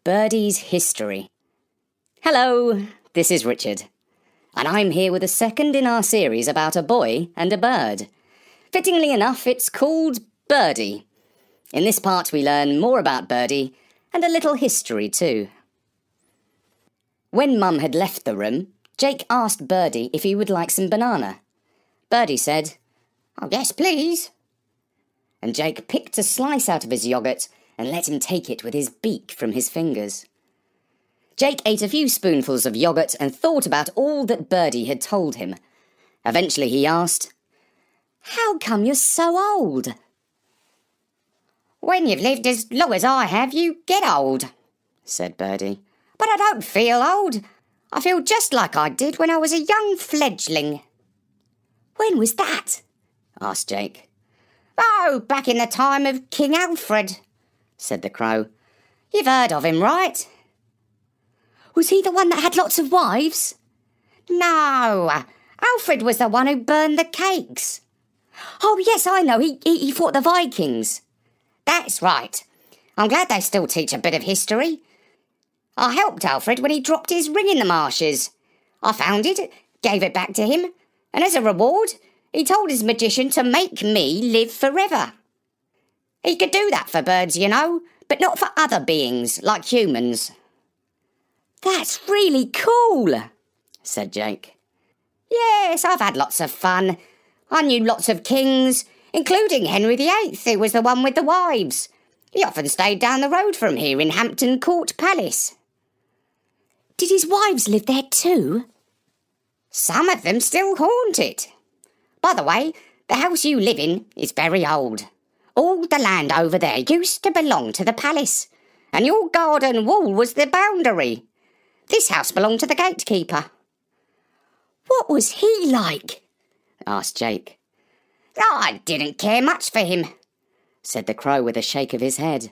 Birdy's History. Hello, this is Richard, and I'm here with the second in our series about a boy and a bird. Fittingly enough, it's called Birdy. In this part we learn more about Birdy and a little history too. When Mum had left the room, Jake asked Birdy if he would like some banana. Birdy said, "Oh yes, please." And Jake picked a slice out of his yoghurt and let him take it with his beak from his fingers. Jake ate a few spoonfuls of yoghurt and thought about all that Birdy had told him. Eventually he asked, "How come you're so old?" "When you've lived as long as I have, you get old," said Birdy. "But I don't feel old. I feel just like I did when I was a young fledgling." "When was that?" asked Jake. "Oh, back in the time of King Alfred," said the crow. "You've heard of him, right?" "Was he the one that had lots of wives?" "No, Alfred was the one who burned the cakes." "Oh, yes, I know. He fought the Vikings." "That's right. I'm glad they still teach a bit of history. I helped Alfred when he dropped his ring in the marshes. I found it, gave it back to him, and as a reward, he told his magician to make me live forever. He could do that for birds, you know, but not for other beings like humans." "That's really cool," said Jake. "Yes, I've had lots of fun. I knew lots of kings, including Henry VIII, who was the one with the wives. He often stayed down the road from here in Hampton Court Palace." "Did his wives live there too?" "Some of them still haunt it. By the way, the house you live in is very old. All the land over there used to belong to the palace, and your garden wall was the boundary. This house belonged to the gatekeeper." "What was he like?" asked Jake. "I didn't care much for him," said the crow with a shake of his head.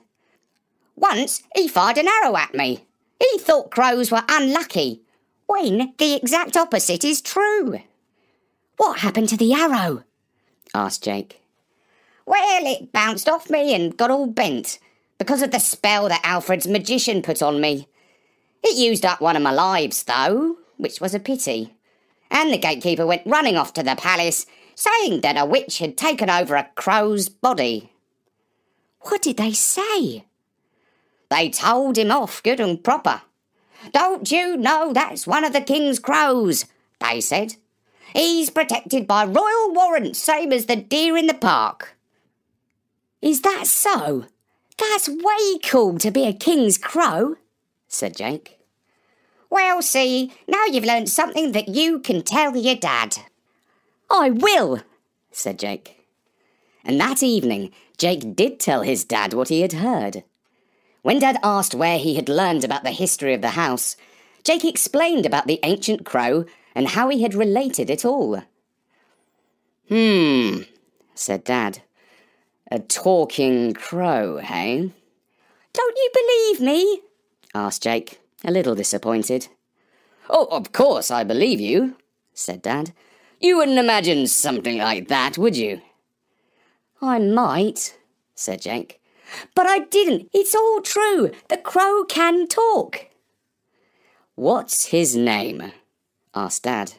"Once he fired an arrow at me. He thought crows were unlucky, when the exact opposite is true." "What happened to the arrow?" asked Jake. "Well, it bounced off me and got all bent, because of the spell that Alfred's magician put on me. It used up one of my lives, though, which was a pity. And the gatekeeper went running off to the palace, saying that a witch had taken over a crow's body." "What did they say?" "They told him off good and proper. 'Don't you know that's one of the king's crows?' they said. 'He's protected by royal warrants, same as the deer in the park.'" "Is that so? That's way cool to be a king's crow," said Jake. "Well, see, now you've learned something that you can tell your dad." "I will," said Jake. And that evening, Jake did tell his dad what he had heard. When Dad asked where he had learned about the history of the house, Jake explained about the ancient crow and how he had related it all. Said Dad. "A talking crow, hey?" "Don't you believe me?" asked Jake, a little disappointed. "Oh, of course I believe you," said Dad. "You wouldn't imagine something like that, would you?" "I might," said Jake. "But I didn't. It's all true. The crow can talk." "What's his name?" asked Dad.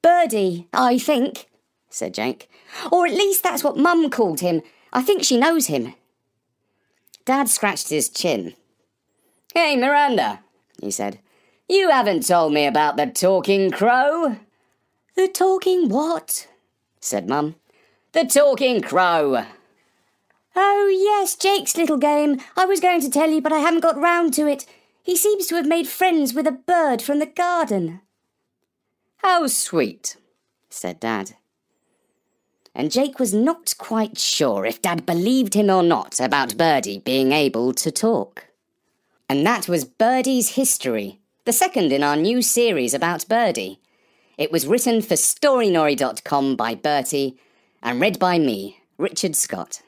"Birdy, I think," said Jake. "Or at least that's what Mum called him. I think she knows him." Dad scratched his chin. "Hey, Miranda," he said. "You haven't told me about the talking crow." "The talking what?" said Mum. "The talking crow." "Oh, yes, Jake's little game. I was going to tell you, but I haven't got round to it. He seems to have made friends with a bird from the garden." "How sweet," said Dad. And Jake was not quite sure if Dad believed him or not about Birdy being able to talk. And that was Birdy's History, the second in our new series about Birdy. It was written for StoryNori.com by Bertie and read by me, Richard Scott.